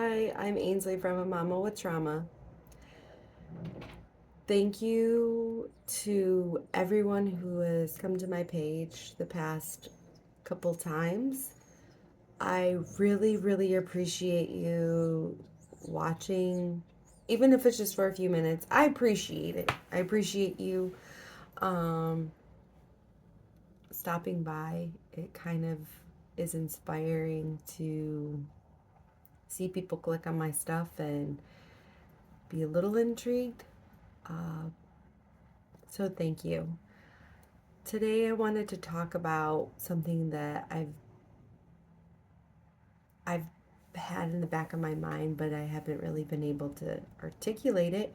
Hi, I'm Ainsley from A Mama with Trauma. Thank you to everyone who has come to my page the past couple times. I really, really appreciate you watching, even if it's just for a few minutes. I appreciate it. I appreciate you um, stopping by. It kind of is inspiring to see people click on my stuff and be a little intrigued. Uh, so thank you. Today I wanted to talk about something that I've had in the back of my mind, but I haven't really been able to articulate it.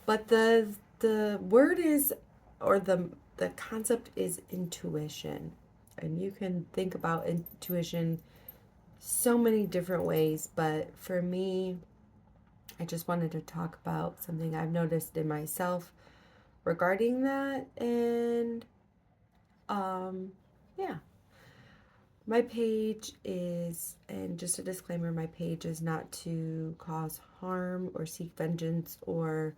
But the word is, or the concept is intuition. And you can think about intuition so many different ways, but for me, I just wanted to talk about something I've noticed in myself regarding that. And um yeah, my page is, and just a disclaimer, my page is not to cause harm or seek vengeance or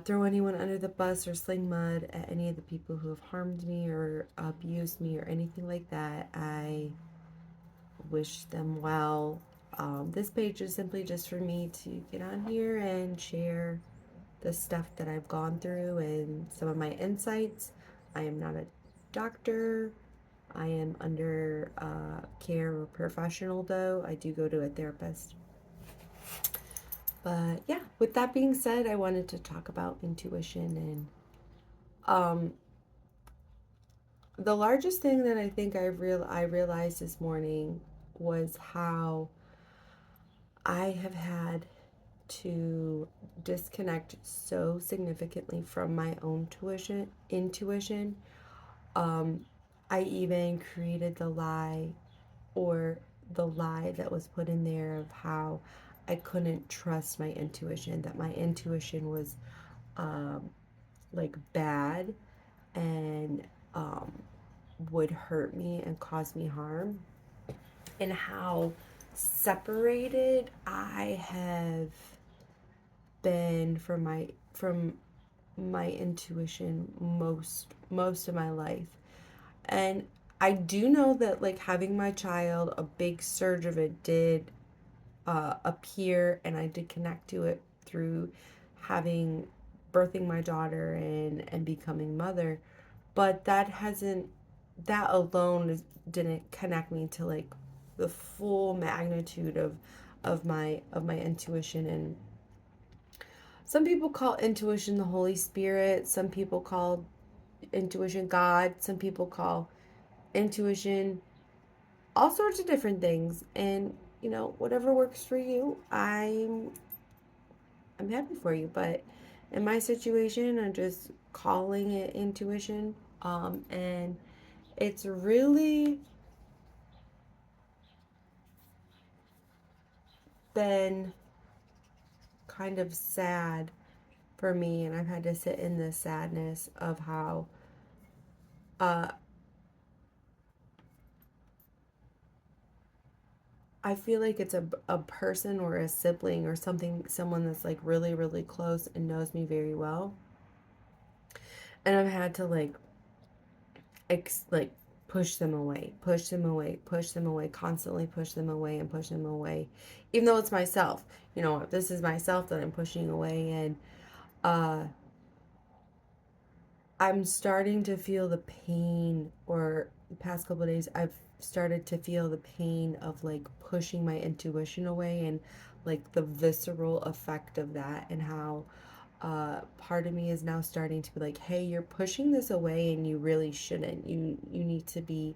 throw anyone under the bus or sling mud at any of the people who have harmed me or abused me or anything like that. I wish them well. This page is simply just for me to get on here and share the stuff that I've gone through and some of my insights. I am not a doctor. I am under care of a professional, though. I do go to a therapist. But yeah, with that being said, I wanted to talk about intuition. And um, the largest thing that I think I realized this morning was how I have had to disconnect so significantly from my own intuition. Um, I even created the lie that was put in there of how I couldn't trust my intuition, that my intuition was um, like bad and um, would hurt me and cause me harm, and how separated I have been from my intuition most of my life. And I do know that, like, having my child, a big surge of it did appear, and I did connect to it through having birthing my daughter and becoming mother. But that alone didn't connect me to like the full magnitude of my intuition. And some people call intuition the Holy Spirit. Some people call intuition God. Some people call intuition all sorts of different things. And whatever works for you, I'm happy for you. But in my situation, I'm just calling it intuition. And it's really been kind of sad for me, and I've had to sit in this sadness of how uh, I feel like it's a person or a sibling or something, someone that's like really, really close and knows me very well. And I've had to like push them away, push them away, push them away, constantly push them away and push them away. Even though it's myself, this is myself that I'm pushing away. And uh, I'm starting to feel the pain, or the past couple of days, I've started to feel the pain of like pushing my intuition away, and like the visceral effect of that, and how part of me is now starting to be like, hey, you're pushing this away and you really shouldn't. You need to be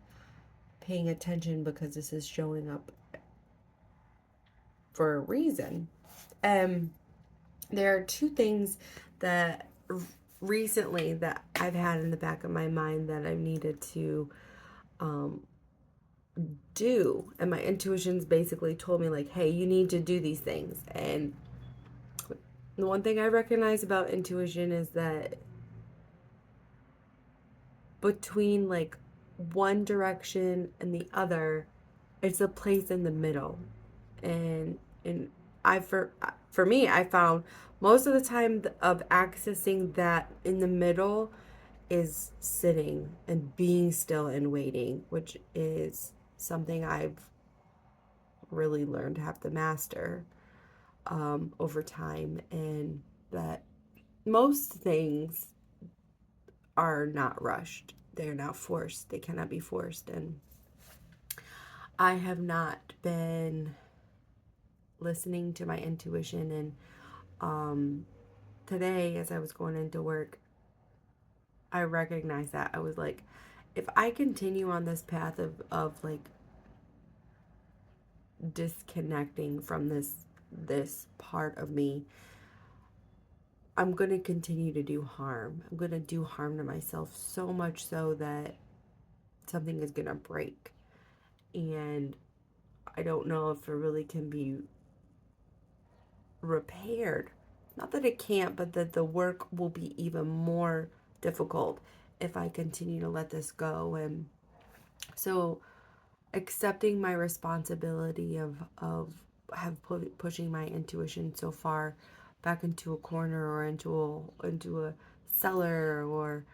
paying attention because this is showing up for a reason. Um, there are two things that recently that I've had in the back of my mind that I've needed to um, do, and my intuition's basically told me like, hey, you need to do these things. And the one thing I recognize about intuition is that between like one direction and the other, it's a place in the middle. And And for me, I found most of the time of accessing that in the middle is sitting and being still and waiting, which is something I've really learned to have to master over time. And that most things are not rushed, they're not forced, they cannot be forced. And I have not been listening to my intuition. And today, as I was going into work, I recognized that I was like, if I continue on this path of like disconnecting from this part of me, I'm going to continue to do harm. I'm going to do harm to myself, so much so that something is going to break. And I don't know if it really can be repaired. Not that it can't, but that the work will be even more difficult if I continue to let this go. And so accepting my responsibility of pushing my intuition so far back into a corner, or into a cellar, or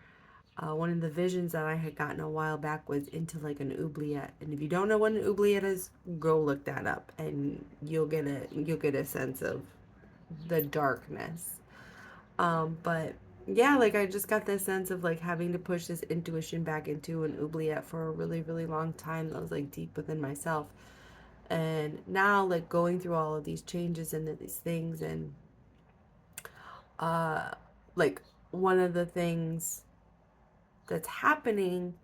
one of the visions that I had gotten a while back was into like an oubliette. And if you don't know what an oubliette is, go look that up, and you'll get a sense of the darkness. But yeah, like I just got this sense of like having to push this intuition back into an oubliette for a really, really long time that was like deep within myself. And now, like going through all of these changes and these things, and uh, like one of the things that's happening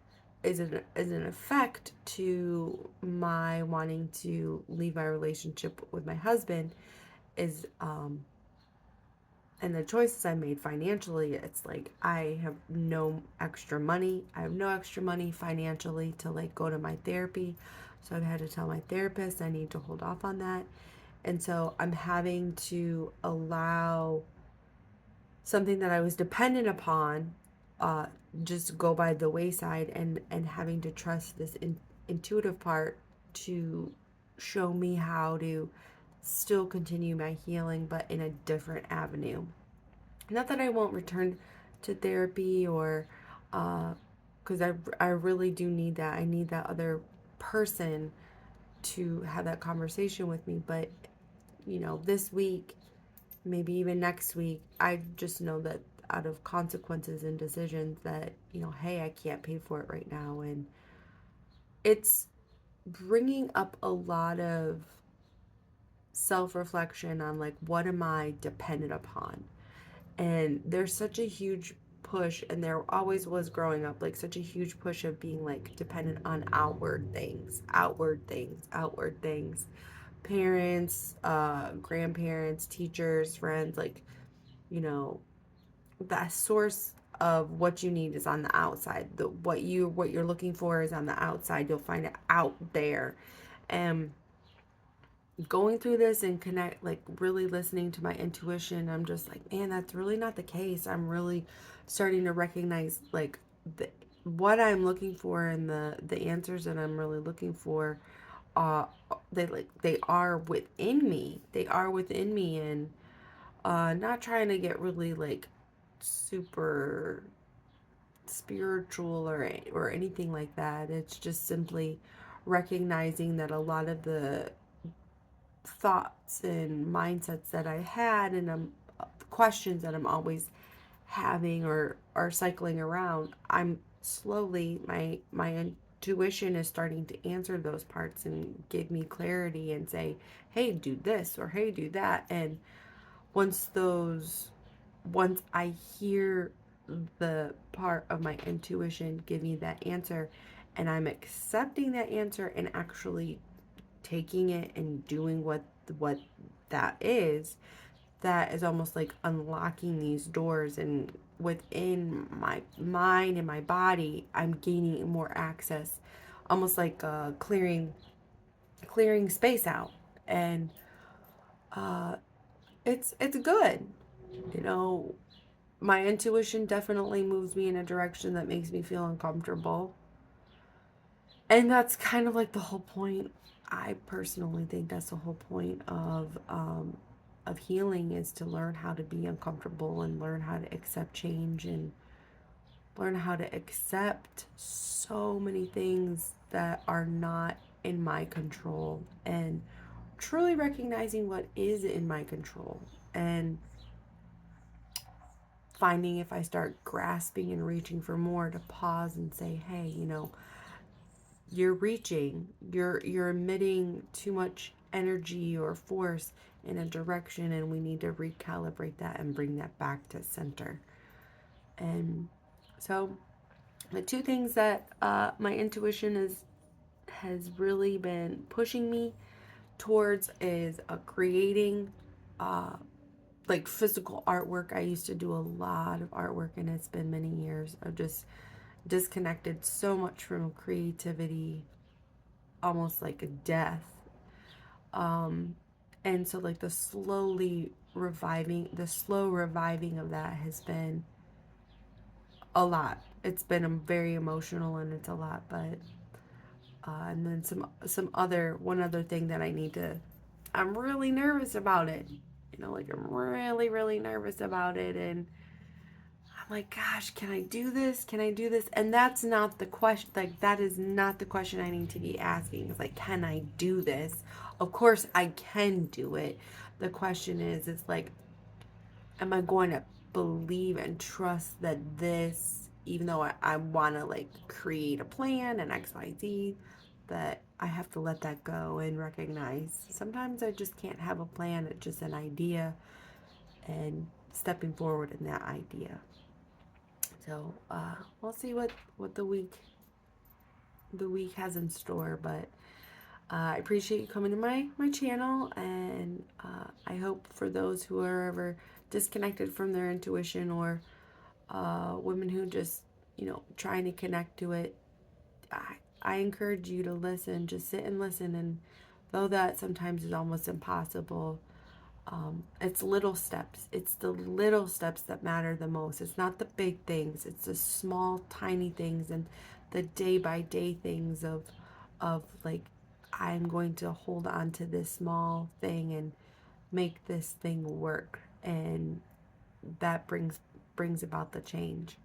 is an effect to my wanting to leave my relationship with my husband, is and the choices I made financially. It's like I have no extra money. I have no extra money financially to like go to my therapy. So I've had to tell my therapist I need to hold off on that. And so I'm having to allow something that I was dependent upon uh, just go by the wayside, and having to trust this intuitive part to show me how to still continue my healing, but in a different avenue. Not that I won't return to therapy, or because I really do need that. I need that other person to have that conversation with me. But, this week, maybe even next week, I just know that out of consequences and decisions that, hey, I can't pay for it right now. And it's bringing up a lot of self reflection on like, what am I dependent upon? And there's such a huge push, and there always was growing up, like such a huge push of being like dependent on outward things, outward things, outward things. Parents, grandparents, teachers, friends, like, you know, the source of what you need is on the outside. What you're looking for is on the outside. You'll find it out there. And going through this and connect, like really listening to my intuition, I'm just like, man, that's really not the case. I'm really starting to recognize like what I'm looking for, and the answers that I'm really looking for, uh they are within me. They are within me. And not trying to get really like super spiritual or anything like that. It's just simply recognizing that a lot of the thoughts and mindsets that I had, and questions that I'm always having or are cycling around, I'm slowly, my intuition is starting to answer those parts and give me clarity and say, hey, do this, or hey, do that. And once those once I hear the part of my intuition give me that answer, and I'm accepting that answer and actually taking it and doing what that is almost like unlocking these doors. And within my mind and my body, I'm gaining more access, almost like clearing space out. And uh it's good. you know my intuition definitely moves me in a direction that makes me feel uncomfortable. And that's kind of like the whole point. I personally think that's the whole point of healing, is to learn how to be uncomfortable and learn how to accept change and learn how to accept so many things that are not in my control, and truly recognizing what is in my control, and finding, if I start grasping and reaching for more, to pause and say, hey, you're reaching, you're emitting too much energy or force in a direction, and we need to recalibrate that and bring that back to center. And so the two things that my intuition has really been pushing me towards is creating like physical artwork. I used to do a lot of artwork, and it's been many years of just disconnected so much from creativity, almost like a death. Um, and so like the slow reviving of that has been a lot. It's been very emotional, and it's a lot, but and then one other thing that I'm really nervous about it. Like I'm really, really nervous about it, and I'm like, gosh, can I do this? Can I do this? And that's not the question. Like, that is not the question I need to be asking. It's like, can I do this? Of course, I can do it. The question is, it's like, am I going to believe and trust that this, even though I want to like create a plan and XYZ, that I have to let that go and recognize sometimes I just can't have a plan. It's just an idea, and stepping forward in that idea. So we'll see what the week has in store. But I appreciate you coming to my channel, and I hope for those who are ever disconnected from their intuition, or women who just trying to connect to it, I encourage you to listen. Just sit and listen, and though that sometimes is almost impossible, it's little steps. It's the little steps that matter the most. It's not the big things. It's the small, tiny things, and the day by day things of like, I'm going to hold on to this small thing and make this thing work, and that brings about the change.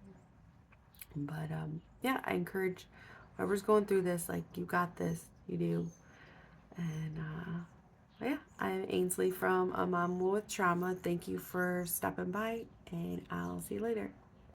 But yeah, I encourage whoever's going through this, like, you got this. You do. And yeah, I'm Ainsley from A Mom with Trauma. Thank you for stopping by, and I'll see you later.